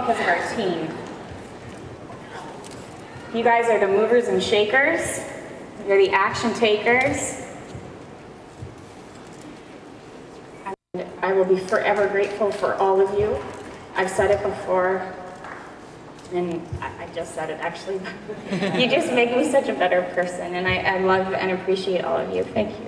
because of our team. You guys are the movers and shakers. You're the action takers. And I will be forever grateful for all of you. I've said it before, and I just said it actually. You just make me such a better person, and I love and appreciate all of you. Thank you.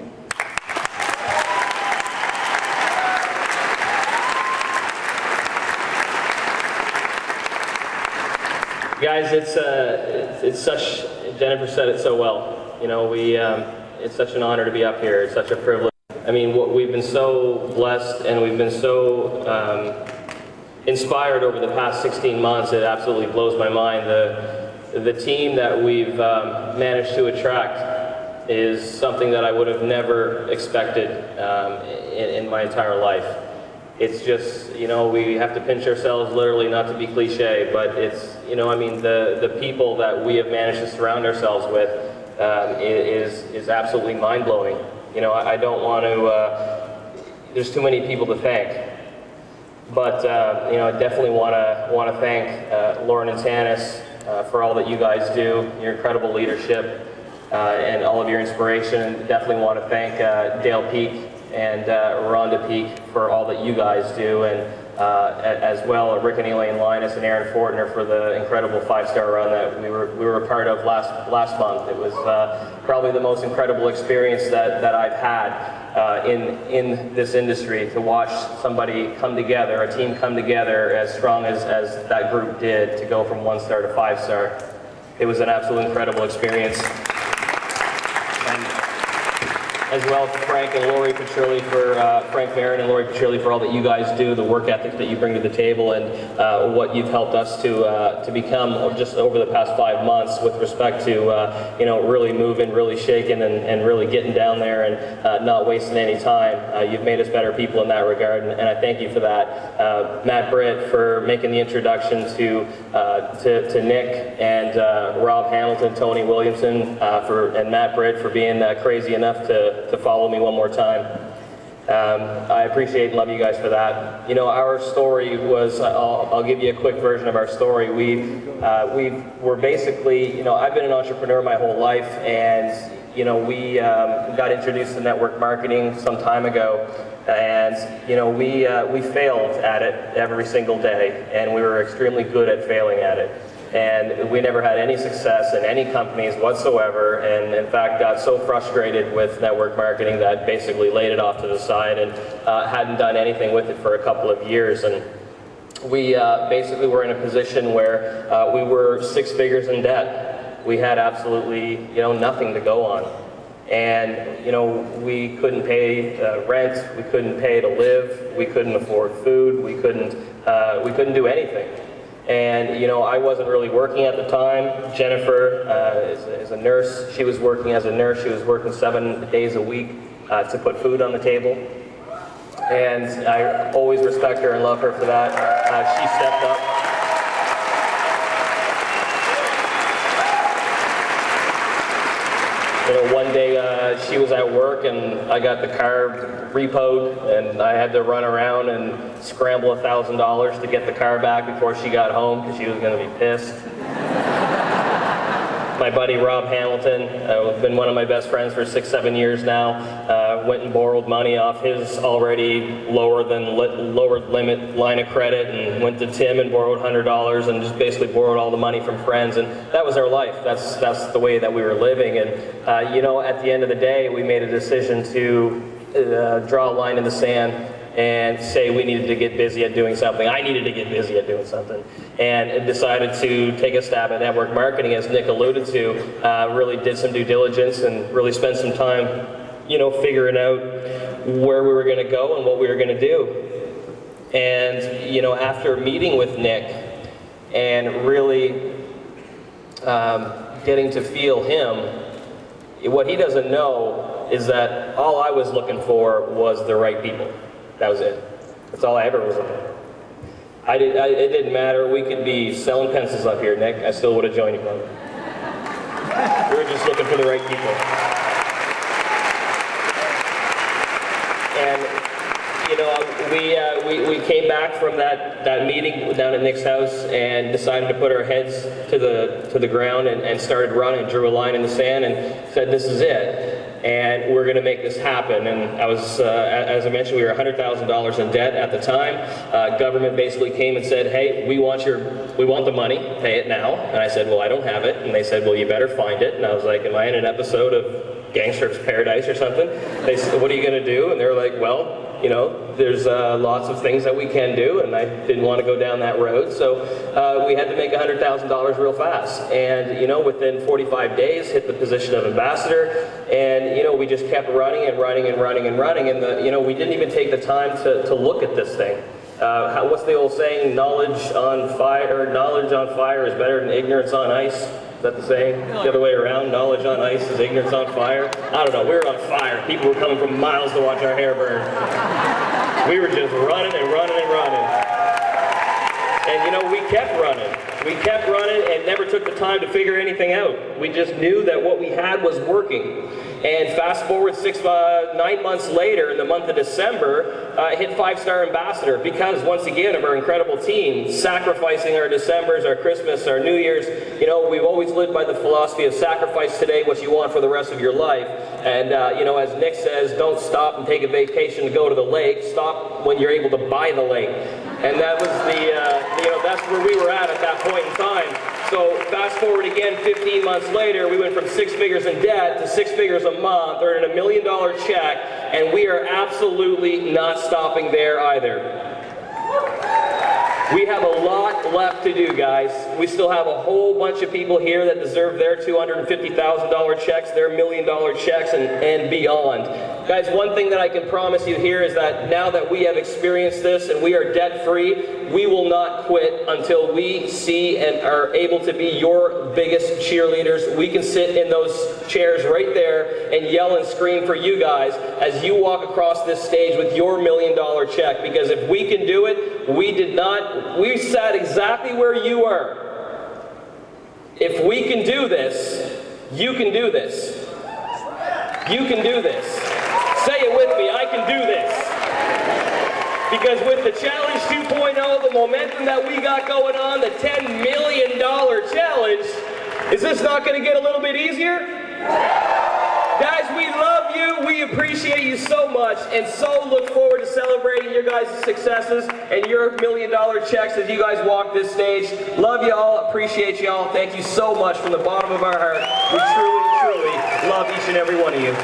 Guys, it's such, Jennifer said it so well. You know, it's such an honor to be up here. It's such a privilege. I mean, we've been so blessed and we've been so inspired over the past 16 months. It absolutely blows my mind. The team that we've managed to attract is something that I would have never expected in my entire life. It's just, you know, we have to pinch ourselves literally, not to be cliche, but it's, you know, I mean, the people that we have managed to surround ourselves with is absolutely mind-blowing. You know, I don't want to, there's too many people to thank. But, you know, I definitely want to thank Lauren and Tanis for all that you guys do, your incredible leadership, and all of your inspiration. And definitely want to thank Dale Peak and Rhonda Peak for all that you guys do, and as well Rick and Elaine Linus and Aaron Fortner for the incredible 5-star run that we were a part of last month. It was probably the most incredible experience that I've had in this industry, to watch somebody come together, a team come together as strong as that group did, to go from 1-star to 5-star. It was an absolutely incredible experience. As well, Frank and Lori Petrilli for Frank Barron and Lori Petrilli for all that you guys do, the work ethic that you bring to the table, and what you've helped us to become just over the past 5 months with respect to you know, really moving, really shaking, and really getting down there and not wasting any time. You've made us better people in that regard, and I thank you for that. Matt Britt for making the introduction to Nick, and Rob Hamilton, Tony Williamson, and Matt Britt for being crazy enough to follow me one more time. I appreciate and love you guys for that. You know, our story was, I'll give you a quick version of our story. We were basically, you know, I've been an entrepreneur my whole life, and, you know, we got introduced to network marketing some time ago, and, you know, we failed at it every single day, and we were extremely good at failing at it. And we never had any success in any companies whatsoever, and in fact got so frustrated with network marketing that basically laid it off to the side and hadn't done anything with it for a couple of years. And we basically were in a position where we were 6 figures in debt. We had absolutely, you know, nothing to go on. And, you know, we couldn't pay rent, we couldn't pay to live, we couldn't afford food, we couldn't do anything. And, you know, I wasn't really working at the time. Jennifer is a nurse. She was working as a nurse. She was working 7 days a week to put food on the table. And I always respect her and love her for that. She stepped up. You know, one day she was at work and I got the car repoed, and I had to run around and scramble $1,000 to get the car back before she got home because she was going to be pissed. My buddy Rob Hamilton, been one of my best friends for 6-7 years now, went and borrowed money off his already lower limit line of credit, and went to Tim and borrowed $100 and just basically borrowed all the money from friends, and that was our life. That's the way that we were living. And you know, at the end of the day, we made a decision to draw a line in the sand and say we needed to get busy at doing something. I needed to get busy at doing something, and decided to take a stab at network marketing, as Nick alluded to. Really did some due diligence and really spent some time, you know, figuring out where we were going to go and what we were going to do. And, you know, after meeting with Nick and really getting to feel him, what he doesn't know is that all I was looking for was the right people. That was it. That's all I ever was looking for. It didn't matter. We could be selling pencils up here, Nick. I still would have joined you, brother. We were just looking for the right people. And, you know, we came back from that meeting down at Nick's house and decided to put our heads to the ground and started running, drew a line in the sand and said, this is it. And we're going to make this happen. And I was, as I mentioned, we were $100,000 in debt at the time. Government basically came and said, hey, we want the money, pay it now. And I said, well, I don't have it. And they said, well, you better find it. And I was like, am I in an episode of Gangster's Paradise or something? They said, what are you going to do? And they were like, well, you know, there's lots of things that we can do, and I didn't want to go down that road, so we had to make $100,000 real fast. And, you know, within 45 days, hit the position of ambassador, and, you know, we just kept running and running and running and running, and, you know, we didn't even take the time to look at this thing. What's the old saying, knowledge on fire is better than ignorance on ice? Is that the saying? The other way around, knowledge on ice is ignorance on fire? I don't know, we were on fire. People were coming from miles to watch our hair burn. We were just running and running and running. And you know, we kept running. We kept running and never took the time to figure anything out. We just knew that what we had was working. And fast forward 9 months later, in the month of December, hit 5-star ambassador because, once again, of our incredible team, sacrificing our Decembers, our Christmas, our New Year's. You know, we've always lived by the philosophy of sacrifice today what you want for the rest of your life. And, you know, as Nick says, don't stop and take a vacation to go to the lake. Stop when you're able to buy the lake. And that was the, you know, that's where we were at that point in time. So fast forward again 15 months later, we went from 6 figures in debt to 6 figures a month, earning $1 million check, and we are absolutely not stopping there either. We have a lot left to do, guys. We still have a whole bunch of people here that deserve their $250,000 checks, their $1 million checks, and beyond. Guys, one thing that I can promise you here is that now that we have experienced this and we are debt-free, we will not quit until we see and are able to be your biggest cheerleaders. We can sit in those chairs right there and yell and scream for you guys as you walk across this stage with your $1 million check. Because if we can do it, we sat exactly where you are. If we can do this, you can do this. You can do this. Say it with me, I can do this. Because with the Challenge 2.0, the momentum that we got going on, the $10 million challenge, is this not going to get a little bit easier? Guys, we love you, we appreciate you so much, and so look forward to celebrating your guys' successes and your $1 million checks as you guys walk this stage. Love y'all, appreciate y'all, thank you so much from the bottom of our heart. We truly, truly love each and every one of you.